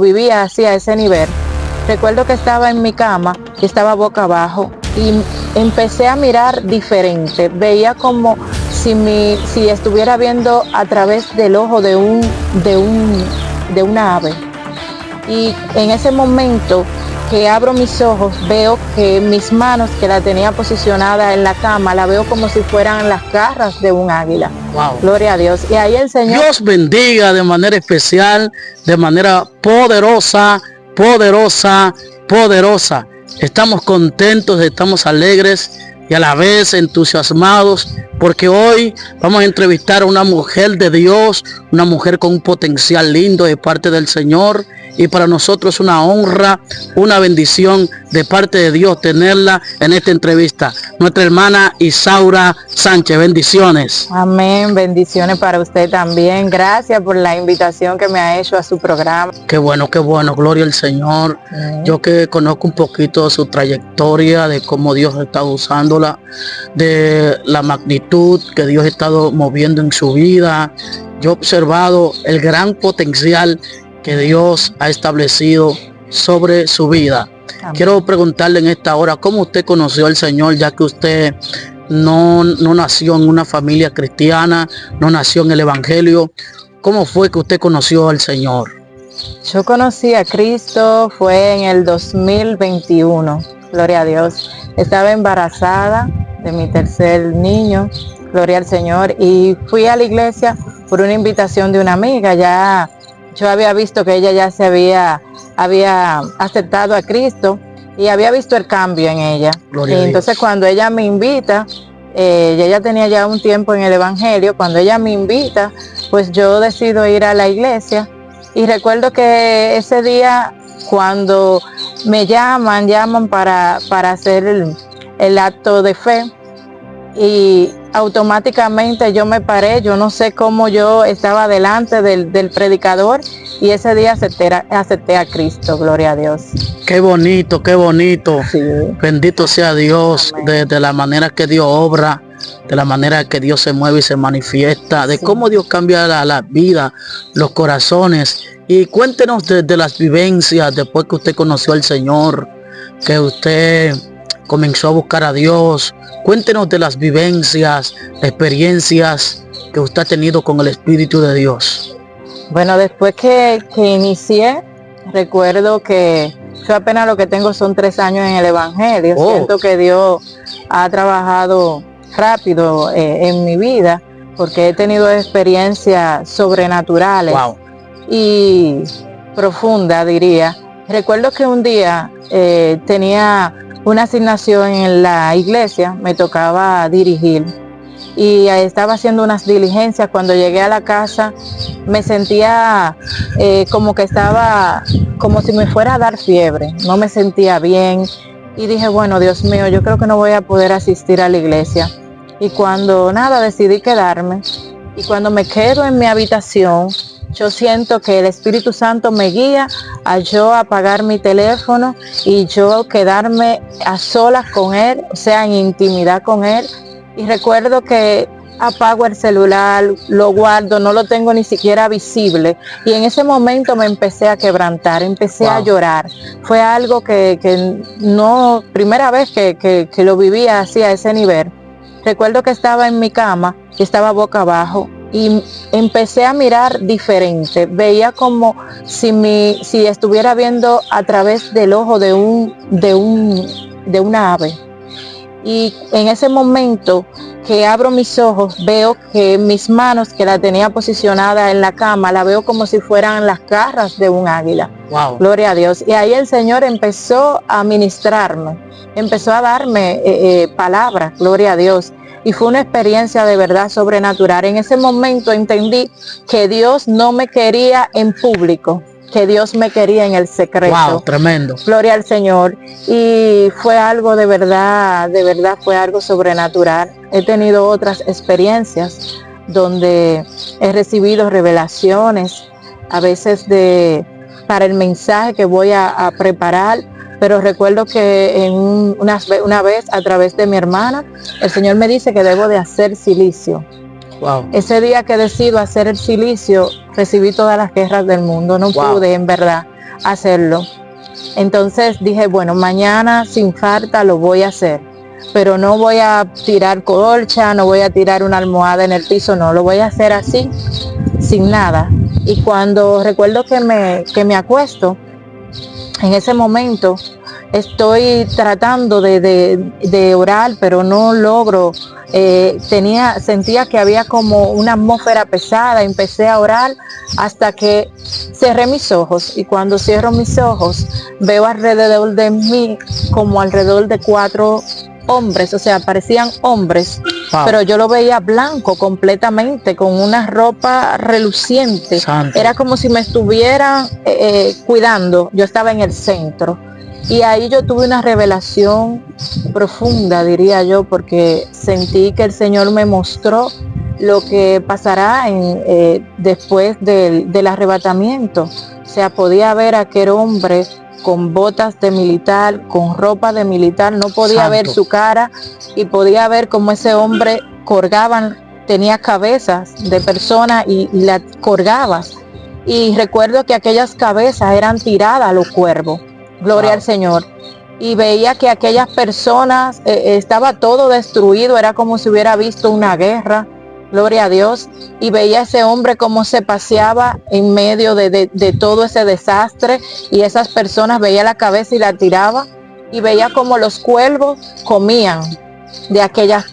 Vivía así a ese nivel. Recuerdo que estaba en mi cama y estaba boca abajo y empecé a mirar diferente. Veía como si estuviera viendo a través del ojo de una ave. Y en ese momento que abro mis ojos, veo que mis manos, que la tenía posicionada en la cama, la veo como si fueran las garras de un águila. Wow. Gloria a Dios. Y ahí el Señor... Dios bendiga de manera especial, de manera poderosa, poderosa, poderosa. Estamos contentos, estamos alegres y a la vez entusiasmados, porque hoy vamos a entrevistar a una mujer de Dios, una mujer con un potencial lindo de parte del Señor, y para nosotros es una honra, una bendición de parte de Dios tenerla en esta entrevista. Nuestra hermana Isaura Sánchez, bendiciones. Amén, bendiciones para usted también. Gracias por la invitación que me ha hecho a su programa. Qué bueno, gloria al Señor. Yo que conozco un poquito de su trayectoria, de cómo Dios ha estado usándola, de la magnitud que Dios ha estado moviendo en su vida. Yo he observado el gran potencial que Dios ha establecido sobre su vida. Amén. Quiero preguntarle en esta hora, ¿cómo usted conoció al Señor, ya que usted no nació en una familia cristiana, no nació en el Evangelio? ¿Cómo fue que usted conoció al Señor? Yo conocí a Cristo, fue en el 2021, gloria a Dios. Estaba embarazada de mi tercer niño, gloria al Señor, y fui a la iglesia por una invitación de una amiga. Ya yo había visto que ella ya se había aceptado a Cristo y había visto el cambio en ella. Y entonces cuando ella me invita, ella tenía ya un tiempo en el Evangelio, cuando ella me invita, pues yo decido ir a la iglesia. Y recuerdo que ese día, cuando me llaman para hacer el acto de fe, y automáticamente yo me paré, yo no sé cómo yo estaba delante del predicador, y ese día acepté a Cristo, gloria a Dios. Qué bonito, qué bonito. Sí. Bendito sea Dios, de la manera que Dios obra, de la manera que Dios se mueve y se manifiesta, de cómo Dios cambia la vida, los corazones. Y cuéntenos de las vivencias después que usted conoció al Señor, que usted comenzó a buscar a Dios. Cuéntenos de las vivencias, experiencias que usted ha tenido con el Espíritu de Dios. Bueno, después que inicié, recuerdo que yo apenas lo que tengo son 3 años en el Evangelio. Siento que Dios ha trabajado rápido en mi vida, porque he tenido experiencias sobrenaturales. Wow. Y profunda, diría. Recuerdo que un día tenía una asignación en la iglesia, me tocaba dirigir y estaba haciendo unas diligencias. Cuando llegué a la casa me sentía como que estaba, como si me fuera a dar fiebre, no me sentía bien y dije, bueno, Dios mío, yo creo que no voy a poder asistir a la iglesia. Y cuando decidí quedarme, y cuando me quedo en mi habitación, yo siento que el Espíritu Santo me guía a yo apagar mi teléfono y yo quedarme a solas con Él, o sea, en intimidad con Él. Y recuerdo que apago el celular, lo guardo, no lo tengo ni siquiera visible. Y en ese momento me empecé a quebrantar, empecé a llorar. Fue algo que no, primera vez que lo vivía así a ese nivel. Recuerdo que estaba en mi cama y estaba boca abajo. Y empecé a mirar diferente. Veía como si estuviera viendo a través del ojo de una ave. Y en ese momento que abro mis ojos, veo que mis manos, que la tenía posicionada en la cama, la veo como si fueran las garras de un águila. Wow. Gloria a Dios. Y ahí el Señor empezó a ministrarme, empezó a darme palabras, gloria a Dios. Y fue una experiencia de verdad sobrenatural. En ese momento entendí que Dios no me quería en público, que Dios me quería en el secreto. Wow, tremendo. Gloria al Señor. Y fue algo de verdad fue algo sobrenatural. He tenido otras experiencias donde he recibido revelaciones, a veces para el mensaje que voy a preparar. Pero recuerdo que una vez a través de mi hermana, el Señor me dice que debo de hacer silicio. Wow. Ese día que decido hacer el silicio, recibí todas las guerras del mundo. No pude, en verdad. hacerlo. Entonces dije, bueno, mañana sin falta lo voy a hacer, pero no voy a tirar colcha, no voy a tirar una almohada en el piso, no, lo voy a hacer así, sin nada. Y cuando recuerdo que me acuesto, en ese momento estoy tratando de orar, pero no logro. Sentía que había como una atmósfera pesada. Empecé a orar hasta que cerré mis ojos, y cuando cierro mis ojos veo alrededor de mí como alrededor de 4 hombres, o sea, parecían hombres, wow, pero yo lo veía blanco completamente, con una ropa reluciente. Santo. Era como si me estuvieran cuidando. Yo estaba en el centro, y ahí yo tuve una revelación profunda, diría yo, porque sentí que el Señor me mostró lo que pasará después del arrebatamiento. O sea, podía ver a aquel hombre con botas de militar, con ropa de militar, no podía ver su cara, y podía ver cómo ese hombre tenía cabezas de personas y las colgaba. Y recuerdo que aquellas cabezas eran tiradas a los cuervos, gloria al Señor. Y veía que aquellas personas, estaba todo destruido, era como si hubiera visto una guerra, gloria a Dios. Y veía a ese hombre como se paseaba en medio de todo ese desastre, y esas personas, veía la cabeza y la tiraba, y veía como los cuervos comían de aquellas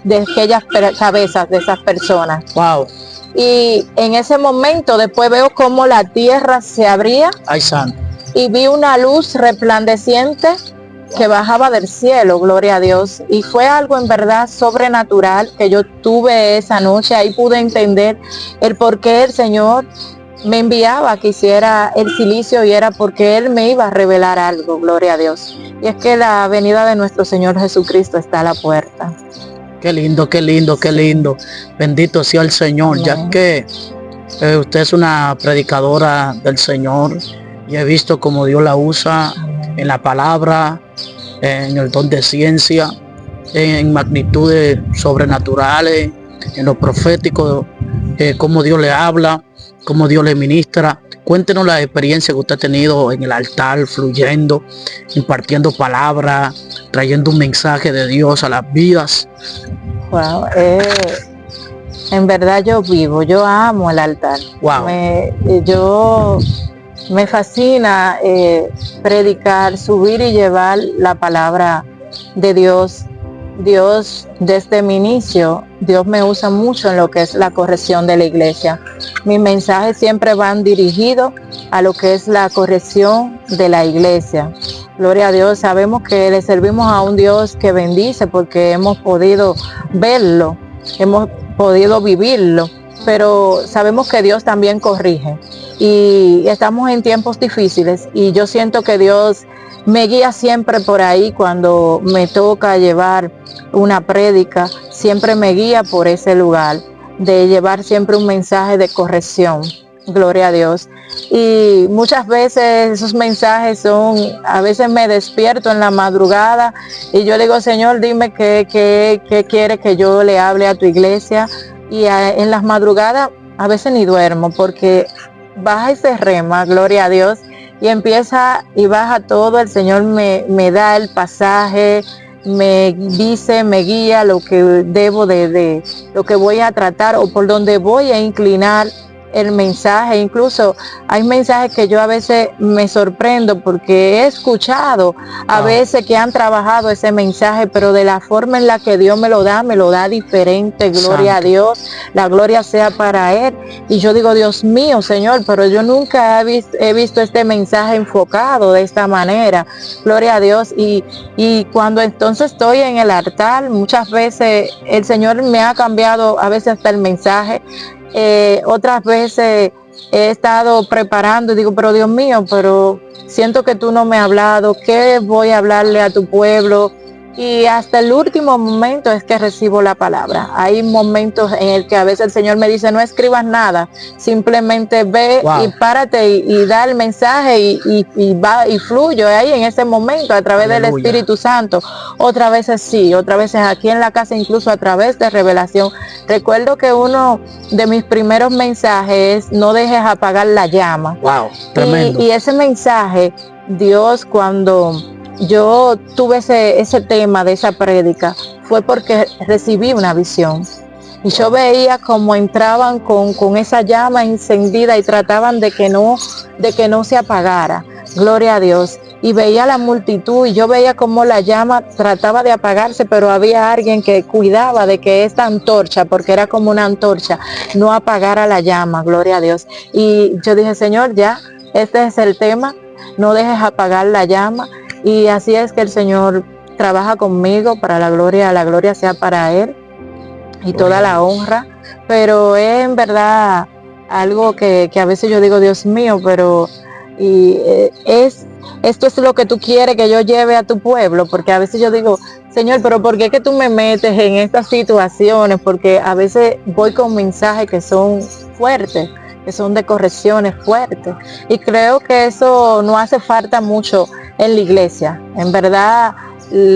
cabezas de esas personas. Wow. Y en ese momento después veo como la tierra se abría. Ay, santo. Y vi una luz resplandeciente que bajaba del cielo, gloria a Dios, y fue algo en verdad sobrenatural que yo tuve esa noche. Ahí pude entender el por qué el Señor me enviaba que hiciera el cilicio, y era porque Él me iba a revelar algo, gloria a Dios. Y es que la venida de nuestro Señor Jesucristo está a la puerta. Qué lindo, qué lindo, qué lindo. Bendito sea el Señor. Amén. Ya que usted es una predicadora del Señor, y he visto cómo Dios la usa en la palabra, en el don de ciencia, en magnitudes sobrenaturales, en lo profético, cómo Dios le habla, cómo Dios le ministra. Cuéntenos la experiencia que usted ha tenido en el altar, fluyendo, impartiendo palabra, trayendo un mensaje de Dios a las vidas. Wow, en verdad yo amo el altar. Wow. Me fascina predicar, subir y llevar la palabra de Dios. Dios, desde mi inicio, Dios me usa mucho en lo que es la corrección de la iglesia. Mis mensajes siempre van dirigidos a lo que es la corrección de la iglesia. Gloria a Dios, sabemos que le servimos a un Dios que bendice, porque hemos podido verlo, hemos podido vivirlo, pero sabemos que Dios también corrige. Y estamos en tiempos difíciles, y yo siento que Dios me guía siempre por ahí. Cuando me toca llevar una prédica, siempre me guía por ese lugar, de llevar siempre un mensaje de corrección, gloria a Dios. Y muchas veces esos mensajes a veces me despierto en la madrugada, y yo le digo, Señor, dime qué quiere que yo le hable a tu iglesia. Y en las madrugadas a veces ni duermo, porque baja y se rema, gloria a Dios, y empieza y baja todo. El Señor me da el pasaje, me dice, me guía lo que debo de lo que voy a tratar, o por donde voy a inclinar el mensaje. Incluso hay mensajes que yo a veces me sorprendo, porque he escuchado a veces que han trabajado ese mensaje, pero de la forma en la que Dios me lo da diferente, gloria a Dios, la gloria sea para Él. Y yo digo, Dios mío, Señor, pero yo nunca he visto este mensaje enfocado de esta manera, gloria a Dios. Y cuando entonces estoy en el altar, muchas veces el Señor me ha cambiado a veces hasta el mensaje. Otras veces he estado preparando y digo, pero Dios mío, pero siento que tú no me has hablado, ¿qué voy a hablarle a tu pueblo? Y hasta el último momento es que recibo la palabra. Hay momentos en el que a veces el Señor me dice, no escribas nada, simplemente ve y párate y da el mensaje y va y fluyo ahí en ese momento a través del Espíritu Santo. Otras veces sí, otras veces aquí en la casa incluso a través de revelación. Recuerdo que uno de mis primeros mensajes es, no dejes apagar la llama. Tremendo. Y ese mensaje, Dios, cuando yo tuve ese tema de esa prédica, fue porque recibí una visión. Y yo veía cómo entraban con esa llama encendida y trataban de que no se apagara. Gloria a Dios. Y veía la multitud y yo veía cómo la llama trataba de apagarse, pero había alguien que cuidaba de que esta antorcha, porque era como una antorcha, no apagara la llama. Gloria a Dios. Y yo dije, Señor, ya, este es el tema, no dejes apagar la llama. Y así es que el Señor trabaja conmigo, para la gloria sea para Él y toda la honra. Pero es en verdad algo que a veces yo digo, Dios mío, pero esto es lo que tú quieres que yo lleve a tu pueblo, porque a veces yo digo, Señor, pero ¿por qué que tú me metes en estas situaciones? Porque a veces voy con mensajes que son fuertes, que son de correcciones fuertes, y creo que eso no hace falta mucho en la iglesia. En verdad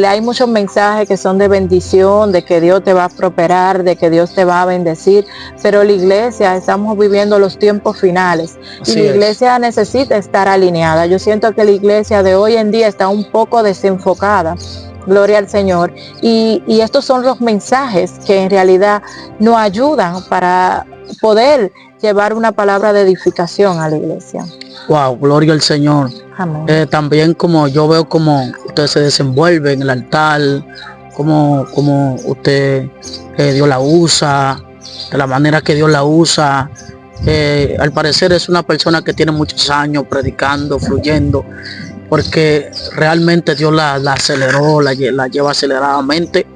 hay muchos mensajes que son de bendición, de que Dios te va a prosperar, de que Dios te va a bendecir, pero la iglesia, estamos viviendo los tiempos finales y la iglesia necesita estar alineada. Yo siento que la iglesia de hoy en día está un poco desenfocada. Gloria al Señor. Y estos son los mensajes que en realidad nos ayudan para poder llevar una palabra de edificación a la iglesia. Wow, gloria al Señor. También como yo veo como usted se desenvuelve en el altar, como usted Dios la usa, de la manera que Dios la usa. Al parecer es una persona que tiene muchos años predicando, fluyendo, porque realmente Dios la aceleró, la lleva aceleradamente.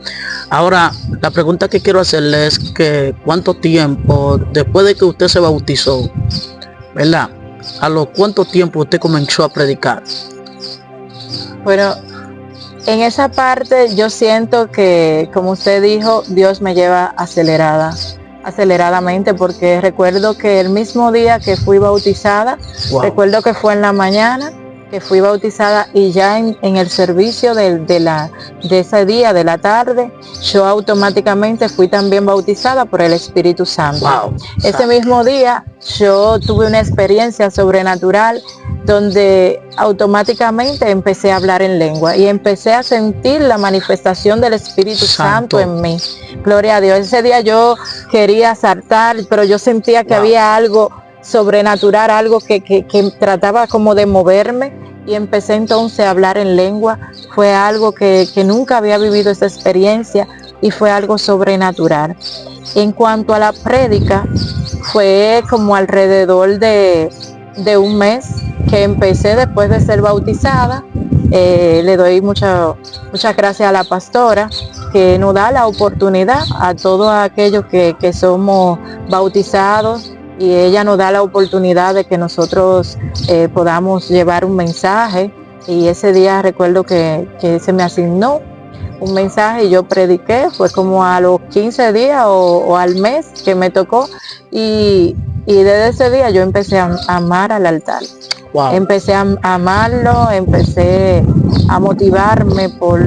Ahora, la pregunta que quiero hacerle es que ¿cuánto tiempo después de que usted se bautizó, verdad? ¿A los cuánto tiempo usted comenzó a predicar? Bueno, en esa parte yo siento que, como usted dijo, Dios me lleva aceleradamente, porque recuerdo que el mismo día que fui bautizada, recuerdo que fue en la mañana que fui bautizada, y ya en el servicio de ese día de la tarde, yo automáticamente fui también bautizada por el Espíritu Santo. Ese mismo día yo tuve una experiencia sobrenatural donde automáticamente empecé a hablar en lengua y empecé a sentir la manifestación del Espíritu Santo en mí. Gloria a Dios. Ese día yo quería saltar, pero yo sentía que había algo sobrenatural, algo que trataba como de moverme, y empecé entonces a hablar en lengua. Fue algo que nunca había vivido esa experiencia y fue algo sobrenatural. En cuanto a la prédica, fue como alrededor de un mes que empecé después de ser bautizada. Le doy muchas gracias a la pastora que nos da la oportunidad a todos aquellos que somos bautizados, y ella nos da la oportunidad de que nosotros podamos llevar un mensaje. Y ese día recuerdo que se me asignó un mensaje y yo prediqué, fue como a los 15 días o al mes que me tocó, y desde ese día yo empecé a amar al altar. Empecé a amarlo, empecé a motivarme por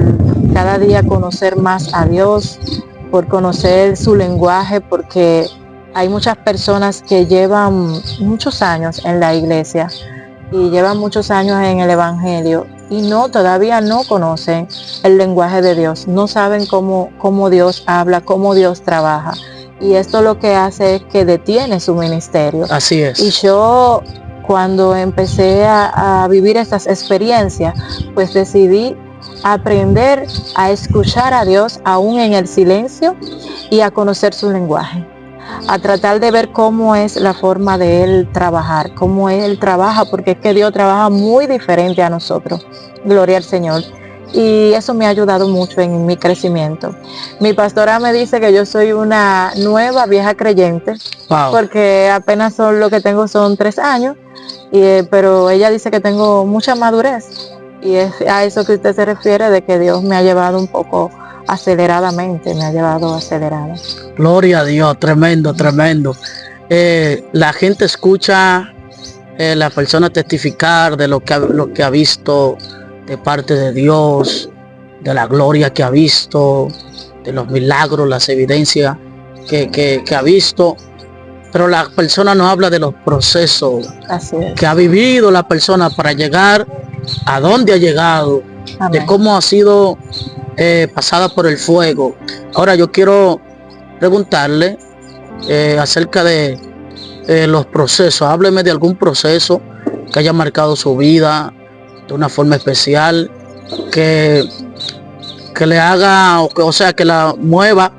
cada día conocer más a Dios, por conocer su lenguaje, porque hay muchas personas que llevan muchos años en la iglesia y llevan muchos años en el evangelio y todavía no conocen el lenguaje de Dios, no saben cómo Dios habla, cómo Dios trabaja, y esto lo que hace es que detiene su ministerio. Así es. Y yo, cuando empecé a vivir estas experiencias, pues decidí aprender a escuchar a Dios aún en el silencio y a conocer su lenguaje, a tratar de ver cómo es la forma de Él trabajar, cómo Él trabaja, porque es que Dios trabaja muy diferente a nosotros. Gloria al Señor. Y eso me ha ayudado mucho en mi crecimiento. Mi pastora me dice que yo soy una nueva vieja creyente, porque apenas lo que tengo son 3 años, pero ella dice que tengo mucha madurez. Y es a eso que usted se refiere, de que Dios me ha llevado un poco aceleradamente, me ha llevado acelerada. Gloria a Dios, tremendo, tremendo. La gente escucha la persona testificar de lo que ha visto de parte de Dios, de la gloria que ha visto, de los milagros, las evidencias que ha visto, pero la persona no habla de los procesos que ha vivido la persona para llegar a dónde ha llegado. Amén. De cómo ha sido pasada por el fuego. Ahora yo quiero preguntarle acerca de los procesos. Hábleme de algún proceso que haya marcado su vida de una forma especial, que le haga, o sea, que la mueva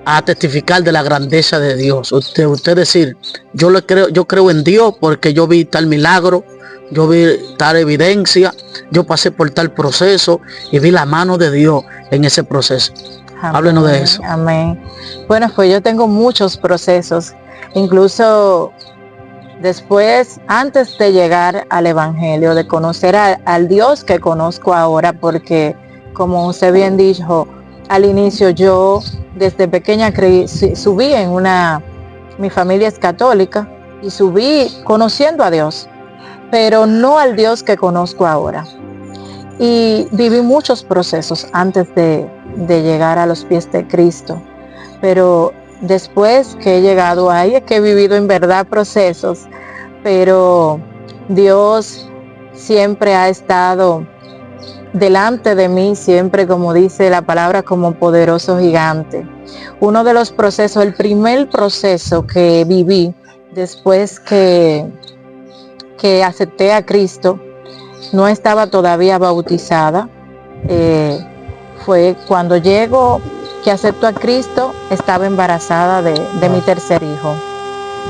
a testificar de la grandeza de Dios. Usted decir, yo creo en Dios porque yo vi tal milagro, yo vi tal evidencia, yo pasé por tal proceso y vi la mano de Dios en ese proceso. Amén. Háblenos de eso. Amén. Bueno, pues yo tengo muchos procesos, incluso después, antes de llegar al Evangelio, de conocer al Dios que conozco ahora, porque como usted bien dijo al inicio, yo desde pequeña subí mi familia es católica, y subí conociendo a Dios, pero no al Dios que conozco ahora. Y viví muchos procesos antes de llegar a los pies de Cristo, pero después que he llegado ahí es que he vivido en verdad procesos, pero Dios siempre ha estado delante de mí, siempre, como dice la palabra, como poderoso gigante. Uno de los procesos, el primer proceso que viví después que acepté a Cristo, no estaba todavía bautizada, fue cuando llego, que acepto a Cristo, estaba embarazada de mi tercer hijo.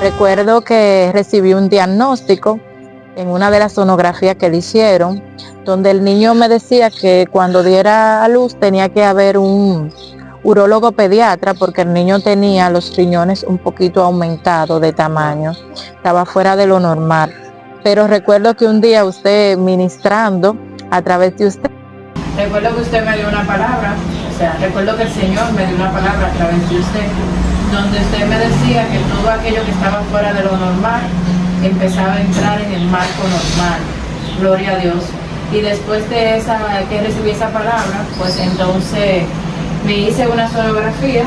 Recuerdo que recibí un diagnóstico en una de las sonografías que le hicieron, donde el niño me decía que cuando diera a luz tenía que haber un urólogo pediatra, porque el niño tenía los riñones un poquito aumentados de tamaño, estaba fuera de lo normal. Pero recuerdo que un día usted ministrando a través de usted, recuerdo que usted me dio una palabra, recuerdo que el Señor me dio una palabra a través de usted, donde usted me decía que todo aquello que estaba fuera de lo normal empezaba a entrar en el marco normal. Gloria a Dios. Y después de que recibí esa palabra, pues entonces me hice una sonografía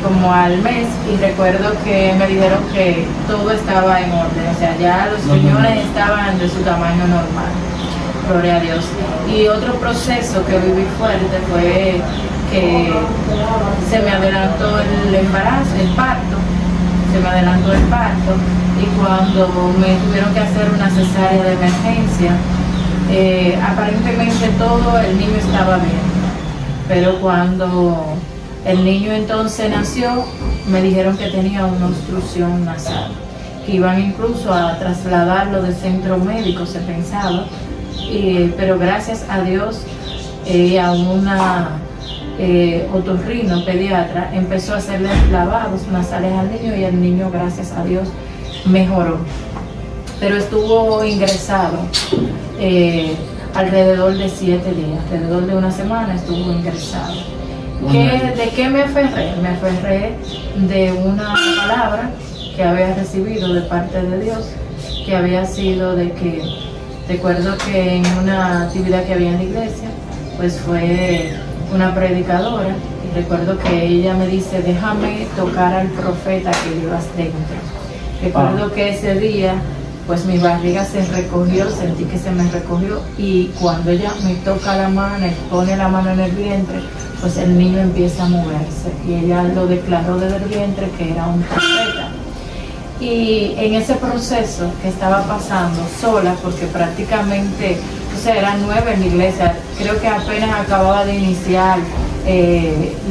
como al mes, y recuerdo que me dijeron que todo estaba en orden, o sea, ya los riñones estaban de su tamaño normal. Gloria a Dios. Y otro proceso que viví fuerte fue que se me adelantó el embarazo, el parto, se me adelantó el parto, y cuando me tuvieron que hacer una cesárea de emergencia, aparentemente todo el niño estaba bien, pero cuando el niño entonces nació, me dijeron que tenía una obstrucción nasal, que iban incluso a trasladarlo del centro médico, se pensaba, pero gracias a Dios y a una otorrino pediatra empezó a hacerle lavados nasales al niño, y el niño, gracias a Dios, mejoró. Pero estuvo ingresado alrededor de 7 días, alrededor de una semana estuvo ingresado. ¿De qué me aferré? Me aferré de una palabra que había recibido de parte de Dios, que había sido de que, recuerdo que en una actividad que había en la iglesia, pues fue una predicadora, y recuerdo que ella me dice, déjame tocar al profeta que llevas dentro. Recuerdo que ese día, pues mi barriga se recogió, sentí que se me recogió, y cuando ella me toca la mano y pone la mano en el vientre, pues el niño empieza a moverse, y ella lo declaró desde el vientre que era un profeta. Y en ese proceso que estaba pasando sola, porque prácticamente, o sea, eran 9 en la iglesia, creo que apenas acababa de iniciar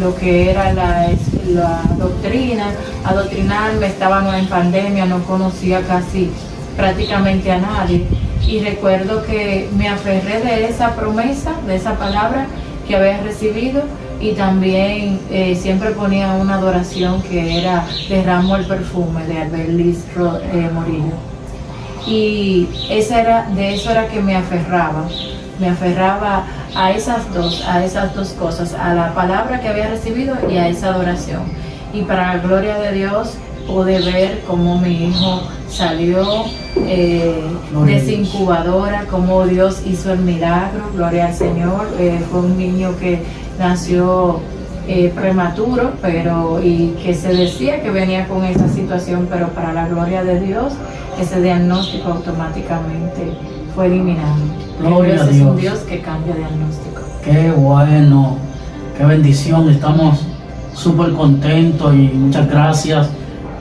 lo que era la doctrina, adoctrinarme, estábamos en pandemia, no conocía casi prácticamente a nadie, y recuerdo que me aferré de esa promesa, de esa palabra que había recibido, y también siempre ponía una adoración que era Derramo el perfume de Albert Liz Morillo. Y de eso era que me aferraba a esas dos cosas, a la palabra que había recibido y a esa adoración. Y para la gloria de Dios pude ver cómo mi hijo salió de esa incubadora, cómo Dios hizo el milagro, gloria al Señor. Fue un niño que nació prematuro, y que se decía que venía con esa situación, pero para la gloria de Dios, ese diagnóstico automáticamente fue eliminado. Gloria a Dios. Es un Dios que cambia diagnóstico. Qué bueno, qué bendición. Estamos súper contentos y muchas gracias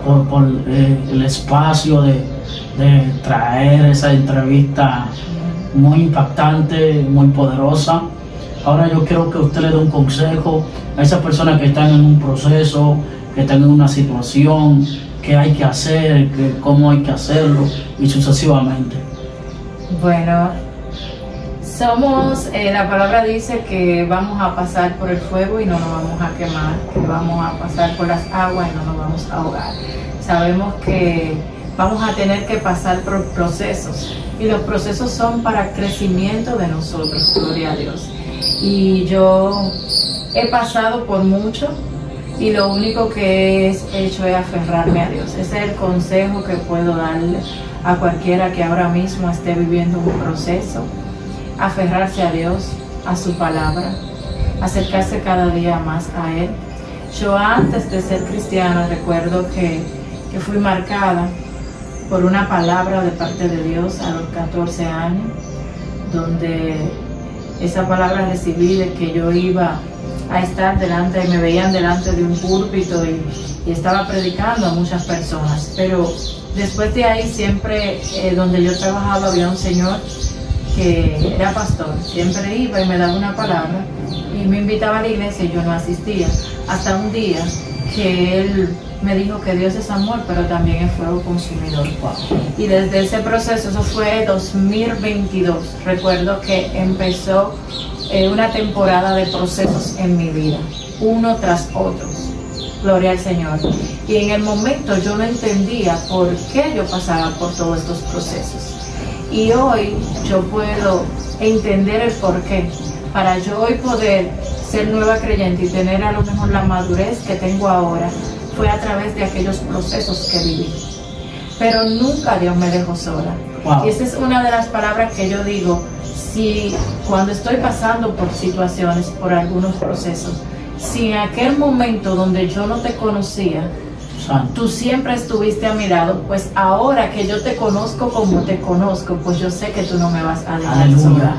por el espacio de traer esa entrevista muy impactante, muy poderosa. Ahora yo quiero que usted le dé un consejo a esas personas que están en un proceso, que están en una situación, qué hay que hacer, cómo hay que hacerlo y sucesivamente. Bueno, la palabra dice que vamos a pasar por el fuego y no nos vamos a quemar, que vamos a pasar por las aguas y no nos vamos a ahogar. Sabemos que vamos a tener que pasar por procesos, y los procesos son para crecimiento de nosotros, gloria a Dios. Y yo he pasado por mucho, y lo único que he hecho es aferrarme a Dios. Ese es el consejo que puedo darle a cualquiera que ahora mismo esté viviendo un proceso. Aferrarse a Dios, a su palabra, acercarse cada día más a Él. Yo antes de ser cristiana recuerdo que fui marcada por una palabra de parte de Dios a los 14 años, donde esa palabra recibí de que yo iba a estar me veían delante de un púlpito y estaba predicando a muchas personas. Pero después de ahí siempre, donde yo trabajaba, había un señor que era pastor, siempre iba y me daba una palabra y me invitaba a la iglesia y yo no asistía, hasta un día que él me dijo que Dios es amor, pero también es fuego consumidor. Y desde ese proceso, eso fue 2022, recuerdo que empezó una temporada de procesos en mi vida, uno tras otro, gloria al Señor. Y en el momento yo no entendía por qué yo pasaba por todos estos procesos. Y hoy yo puedo entender el porqué. Para yo hoy poder ser nueva creyente y tener a lo mejor la madurez que tengo ahora, fue a través de aquellos procesos que viví. Pero nunca Dios me dejó sola. Wow. Y esa es una de las palabras que yo digo, si cuando estoy pasando por situaciones, por algunos procesos, si en aquel momento donde yo no te conocía, tú siempre estuviste a mi lado, pues ahora que yo te conozco como te conozco, pues yo sé que tú no me vas a dejar sola.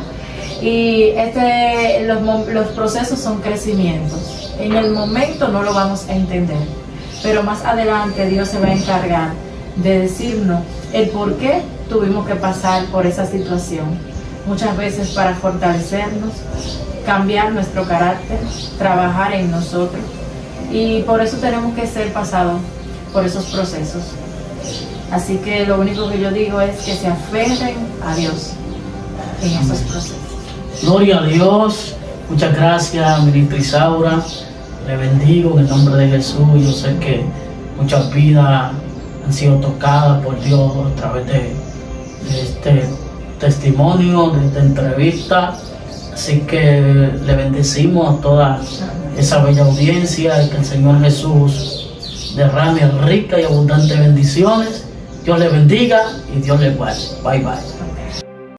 Y los procesos son crecimientos. En el momento no lo vamos a entender, pero más adelante Dios se va a encargar de decirnos el por qué tuvimos que pasar por esa situación. Muchas veces para fortalecernos, cambiar nuestro carácter, trabajar en nosotros. Y por eso tenemos que ser pasados por esos procesos. Así que lo único que yo digo es que se aferren a Dios en esos procesos. Gloria a Dios. Muchas gracias, ministra Isaura. Le bendigo en el nombre de Jesús. Yo sé que muchas vidas han sido tocadas por Dios a través de este testimonio, de esta entrevista. Así que le bendecimos a toda esa bella audiencia y que el Señor Jesús derrame ricas y abundantes bendiciones. Dios le bendiga y Dios le guarde. Bye bye.